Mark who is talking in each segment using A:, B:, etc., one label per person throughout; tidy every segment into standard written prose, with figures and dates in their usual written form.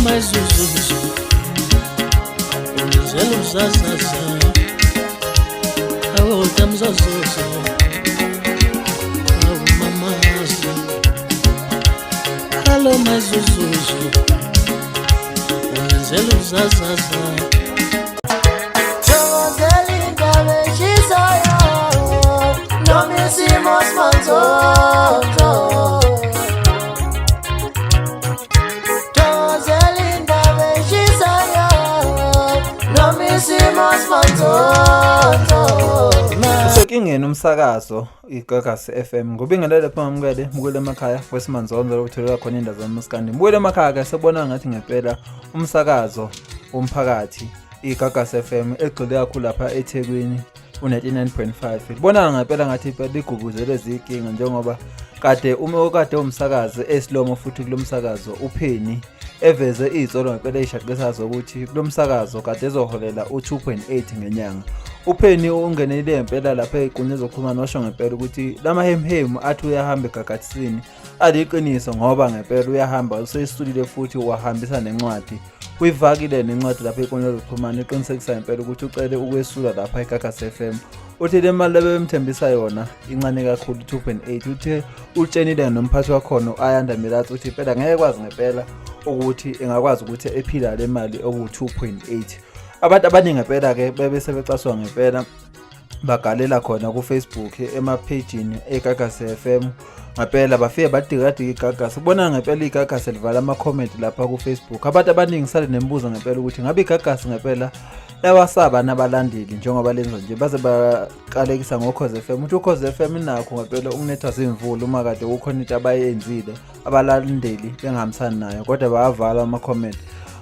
A: mais usos, zelos azaza, voltamos aos outros, uma massa. Alô mais usos, zelos azaza. Esimanzonzo.
B: Usekingeni umsakazo Igagasi FM ngobingelele pha ngamukele mukule emakhaya weSimanzonzo lokutholela khona indaba zamaskandi mukule emakhaya ke sebona ngathi ngempela umsakazo womphakathi Igagasi FM egxile kakhulu lapha eThekwini u99.5 libona ngempela ngathi ligubuzele izinkinga njengoba kade umsakazo esilomo futhi kulomsakazo uPenny eveze izolo ngempela ishaqesazo ukuthi kulomsakazo kade ezoholela u2.8 ngenyanga. uPenny ungenelele ngempela lapha equnye zokuxhumana washo ngempela ukuthi lamahemhem athi uyahamba eGagasini aliqiniso ngoba ngempela uyahamba usesitudile futhi wahambisa nencwadi uyivakile nencwadi lapha equnye zokuxhumana eqinisekisa ngempela ukuthi ucele ukwesula lapha eGagasi FM. Uthi le mali lebemthembisa yona incane kakhulu 2.8 uthi utshenile nomphathi wakhona ayanda milathi uthi phela ngeke kwazi ngempela ukuthi engakwazi ukuthi ephila le mali oku2.8. Abantu abaningi ngempela ke bebese becaswa ngempela bagalela khona ku Facebook emapageini eGagasi FM ngempela bafike badikadika iGagasi ubona ngempela iGagasi livala ama comment lapha ku Facebook. Abantu abaningi sale nembuzo ngempela ukuthi ngabe iGagasi ngempela yawasaba nabalandeli njengoba lenzo nje baze baqalekisa ngoKhoze FM uthi uKhoze FM nakho ngempela ukunethwa zimvula uma kade ukhona into abayenzile abalandeli bengahambisani nayo kodwa bayavala ama comment.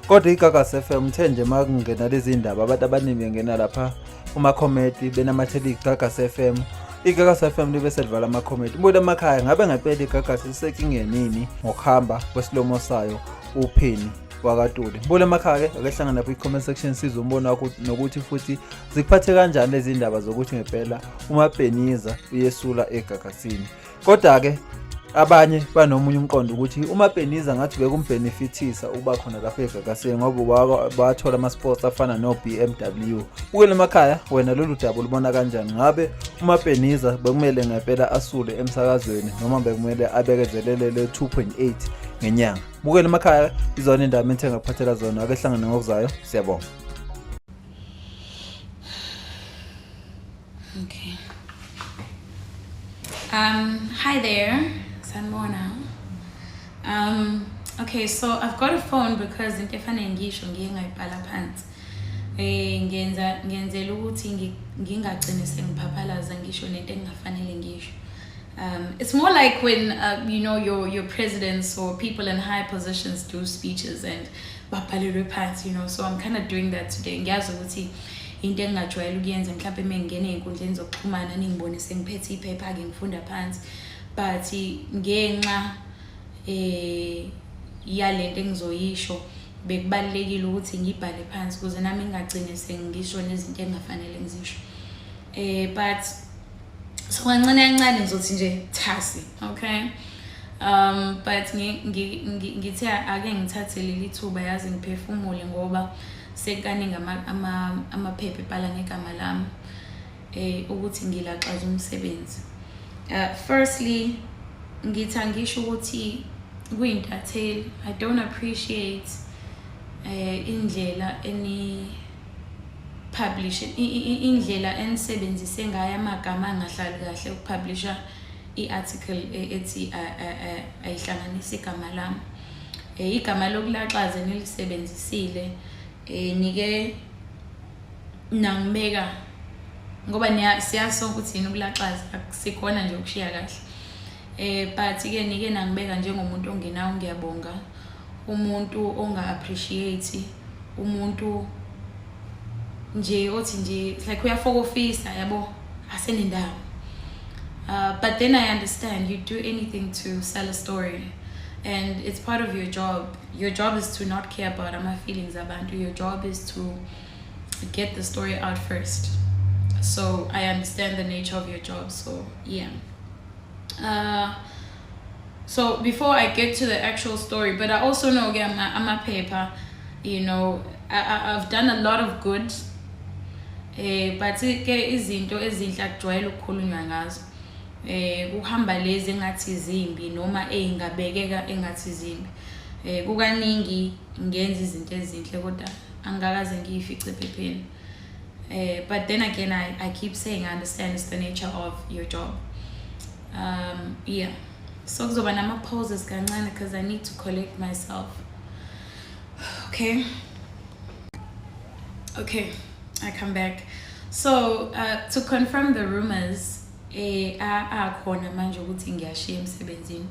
B: Kodwa iGagasi FM nje makungena lezi indaba abantu abaningi bengena lapha uma comment benamathela iGagasi FM. iGagasi FM libe selivala ama comment ubuye emakhaya ngabe ngempela iGagasi lisekingeni nini ngokuhamba kwesilomo sayo uPenny wakatuli. Mbule emakhaya ke akehlangana lapha i-comment section siza umbona wakho nokuthi futhi zikuphathe kanjani lezi indaba zokuthi ngempela uMaPennyza uyesula eGagasini. Kodwa ke abanye banomunye umqondo ukuthi uMaPennyza ngathi bekumbenefitisa ukuba khona lapha eGagasini ngoba bathola ama sports afana no BMW. Ukele emakhaya wena lolu daba ulibona kanjani? Ngabe uMaPennyza bekumele ngempela asule emsakazweni noma bekumele abekezelele le 2.8 ngenyanga? Bukele emakhaya izona indaba enthenga kuphathela zona akehlangana ngokuzayo. Siyabonga.
C: Okay. Hi there. Sanbona. Okay, so I've got a phone because ngifana ngisho ngiyengayibhala phansi. Ngenzela ukuthi ngingagcine sengiphaphalaza ngisho nento engafanele ngisho. It's more like when you know your presidents or people in high positions do speeches and babhalelwe phansi, you know. So I'm kind of doing that today. Ngiyazi ukuthi into engajwayele ukuyenza mhlawumbe mengene einkundleni zokuxhumana ningibone sengiphethe iphepha ke ngifunda phansi, but ngenxa yalento engizoyisho bekubalekile ukuthi ngibhale phansi ukuze nami ngingagcine sengisho nezinto engafanele ngizisho. But so kancane ngizothi nje thasi, okay? But ngithe ake ngithathe leli thuba yazi ngiphefumule ngoba sekaningi amaphepha ebhala ngegama lami ukuthi ngilaxaza umsebenzi. Firstly ngithi ngisho ukuthi kuyintatheli. I don't appreciate indlela publish indlela enisebenzise ngayo amagama angahlali kahle ukupublisha i-article ethi ayihlanganisa igama lami. Igama lokulaxaza nilisebenzisile nike nangibeka ngoba siyaso ukuthi yini ukulaxaza akusikhona nje ukushiya kahle. But ke nike nangibeka njengomuntu ongenawo. Ngiyabonga umuntu onga appreciate umuntu nje othi nje like uyafokofisa yabo asenendawo. But then I understand you do anything to sell a story and it's part of your job. Your job is to not care about my feelings abantu. Your job is to get the story out first. So I understand the nature of your job. So yeah. So before I get to the actual story, but I also know I'm a paper, you know, I've done a lot of good. But izinto ezinhle akujwayele ukukhulunywa ngazo. Kuhamba lezi engathi zimbi noma engabekeka engathi zimbi. Kukaningi ngenza izinto ezinhle kodwa angakaze ngiyifice ephepheni. But then again I keep saying I understand it's the nature of your job. Yeah. So kuzoba nama pauses kancane because I need to collect myself. Okay, I come back. So to confirm the rumors, akhona manje ukuthi ngiyashiya emsebenzini.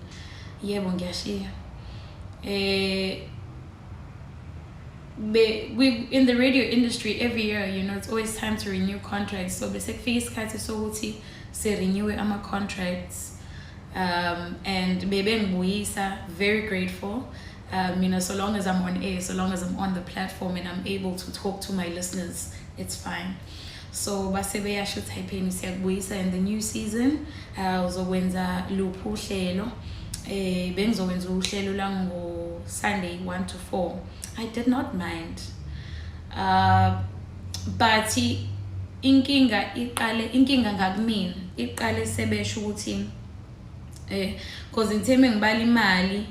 C: Yebo ngiyashiya. We in the radio industry every year, you know, it's always time to renew contracts. So besekufika isikhathi sokuthi se renew ama contracts. And bebengibuyisa, very grateful. You know, so long as I'm on air, so long as I'm on the platform and I'm able to talk to my listeners, it's fine. So basebe yasho typeni siyakubuyisa in the new season. Uzokwenza luphu uhlelo. Bengizokwenza uhlelo la ngo Sunday 1 to 4. I did not mind. But inkinga ngakumina. Iqale sebesho ukuthi because ngitheme ngibala imali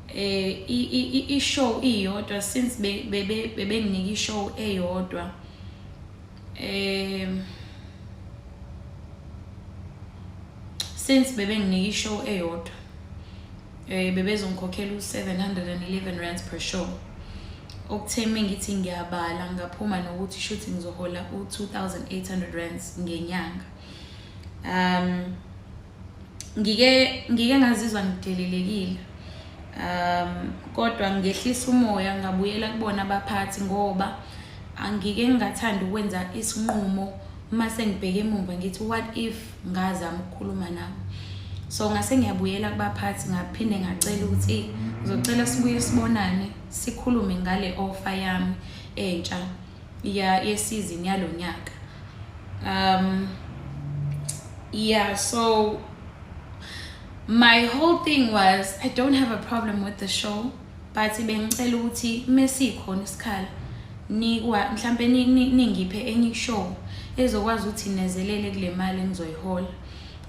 C: I-show iyodwa since bebenginika i-show eyodwa since bebenginika i-show eyodwa bebezongikhokhela u711 rands per show. Okutheme ngithi ngiyabala ngaphuma nokuthi shooting ngizohola u2800 rands ngenyanga. Ngike ngazizwa ngidelelekile. Kodwa ngehlisa umoya ngabuyela kubona abaphathi ngoba angike ngingathanda ukwenza isinqumo mase ngibheke emuva ngithi what if ngazama ukukhuluma nabo. So ngase ngiyabuyela kubaphathi ngaphinde ngacela ukuthi ngizocela sibuye sibonane sikhulume ngale offer yami entsha ye season yalonyaka. Yeah, so my whole thing was I don't have a problem with the show, but bengicela ukuthi mesikhona isikhala mhlambe ningiphe enye show ezokwazi ukuthi nezelele kule mali engizoyihola.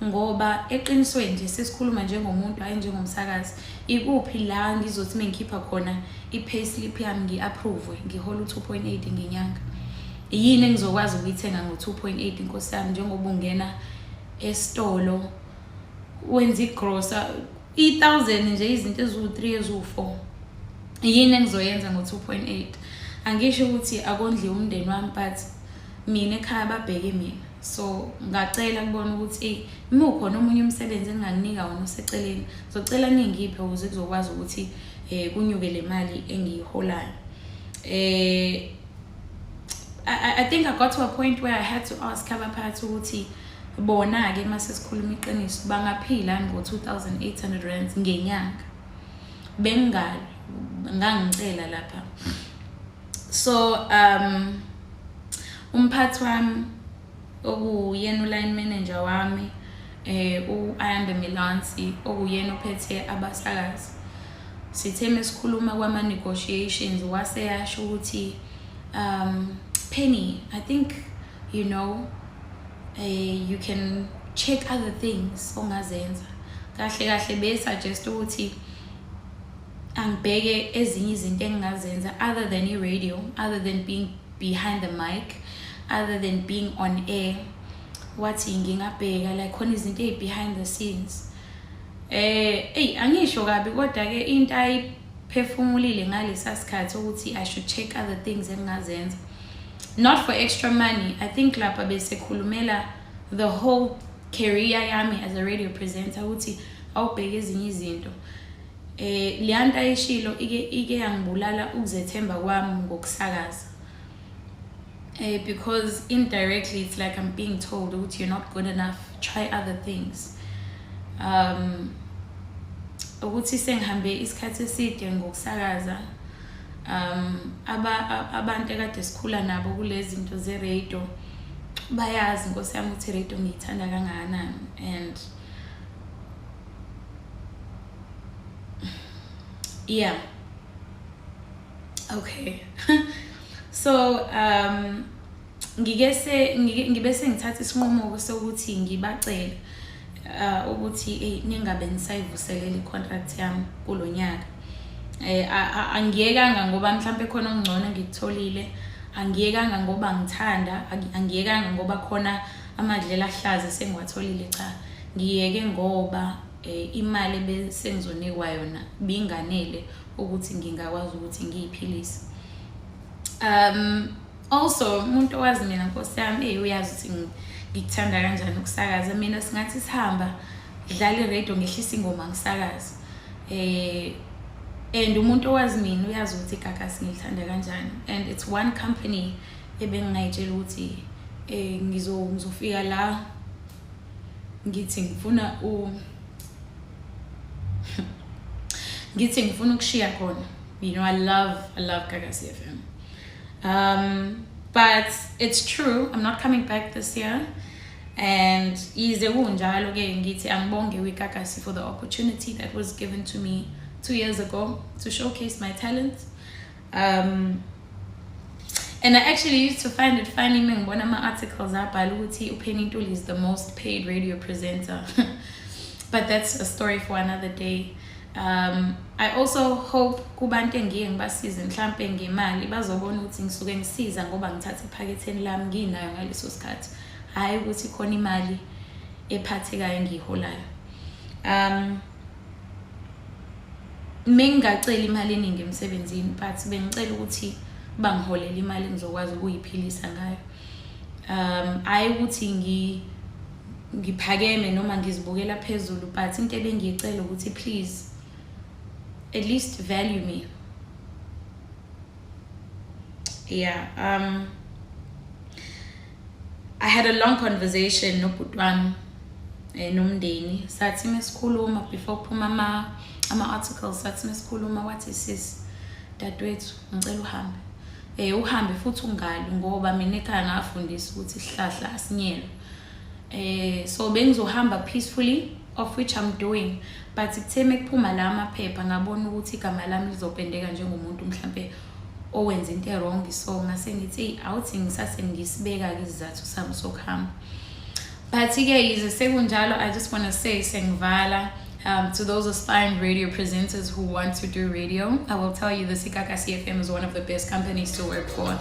C: Ngoba eqinisweni nje sesikhuluma njengomuntu hayi njengomsakazi, ikuphi la ngizothi mengikhipha khona i-payslip yami ngi-approve ngihola u2.8 ngenyanga. Yini engizokwazi ukuyithenga ngo2.8 inkosi yami njengoba ungena esitolo wenza igrosa 1000 nje izinto ezu3 ezu4. Yini engizoyenza ngo2.8? Angisho ukuthi akondli umndeni wami but mina ekhaya babheke mina. So ngacela kubona ukuthi imukhona omunye umsebenzi enginganika wona oseceleni. Ngizocela ningiphe ukuze kuzokwazi ukuthi kunyuke le mali engiyiholayo. I think I got to a point where I had to ask abaphathi ukuthi bona ke mase sikhuluma iqiniso bangaphila ngo2800 rands ngenyanga. Ngangicela lapha. So umphathi wami okuyena line manager wami uAyanda Milansi okuyena ophethe abasakazi. Sitheme sikhuluma kwama negotiations wase yasho ukuthi Penny, I think you know you can check other things ongazenza. Kahle be suggest ukuthi angibheke ezinye izinto engingazenza other than i-radio, other than being behind the mic, other than being on air. Wathi ngingabheka like khona izinto behind the scenes. Angisho kabi kodwa ke into ayiphefumulile ngalesa sikhathi ukuthi I should check other things engingazenza. Not for extra money. I think lapha besekhulumela the whole career yami as a radio presenter ukuthi awubheke ezinye izinto. Liyanta eshilo ike yangibulala ukuzethemba kwami ngokusakaza. Because indirectly it's like I'm being told that you're not good enough, try other things. Ukuthi sengihambe isikhathi eside ngokusakaza. Abantu ekade sikhula nabo kulezi zinto ze radio bayazi Nkosi yami ukuthi radio ngiyithanda kangakanani, and yeah. Okay. So ngibese ngithatha isinqumo sokuthi ngibacele ukuthi ningabe nisayivuselela i-contract yami kulonyaka. Angiyekanga ngoba mhlambe khona ongcono ngikutholile, angiyekanga ngoba ngithanda, angiyekanga ngoba khona amadlela ahlaza sengiwatholile, cha. Ngiyeke ngoba imali besengizonikwa yona binganele ukuthi ngingakwazi ukuthi ngiyiphilise. Also umuntu owazi mina Nkosi yami uyazi ukuthi ngikuthanda kanjani ukusakaza. Mina singathi sihamba dlala i-radio ngehlisa ingoma ngisakaza. And umuntu owazi mina uyazi ukuthi Igagasi ngilithanda kanjani, and it's one company ebengingayitshela ukuthi ngizofika la ngithi ngifuna ukushiya khona. You know, I love Igagasi FM. But it's true, I'm not coming back this year. And ize kunjalo ke ngithi angibonge Igagasi for the opportunity that was given to me 2 years ago to showcase my talent. And I actually used to find it funny when one of my articles abhala ukuthi uPenny Ntuli is the most paid radio presenter. But that's a story for another day. I also hope kubantu engiye ngibasize mhlambe ngemali bazobona ukuthi ngisuke ngisiza ngoba ngithatha iphaketheni lami nginayo ngaleso sikhathi, hayi ukuthi khona imali ephathekayo engiholayo. Mengacela imali eningi emsebenzini, but bengicela ukuthi bangiholela imali engizokwazi ukuyiphilisa ngayo. Hayi ukuthi ngiphakeme noma ngizibukela phezulu, but into ebengiyicela ukuthi please at least value me. Yeah. I had a long conversation nobhuti wami nomndeni. Sathi mesikhuluma before kuphuma ama-articles, sathi mesikhuluma wathi sis dadewethu ngicela uhambe. Uhambe futhi ungali ngoba mina ekhaya ngafundisa ukuthi isihlahla asinyelwe. So bengizohamba peacefully, of which I'm doing. But kuthe mekuphuma la amaphepha ngabona ukuthi igama lami lizopendeka njengomuntu mhlambe owenza into wrong, so ngase ngithi awuthi ngisase ngisibeka ke izathu sami sokuhamba. But ke yize sekunjalo, I just want to say sengivala to those aspiring radio presenters who want to do radio. I will tell you this, Igagasi FM is one of the best companies to work for.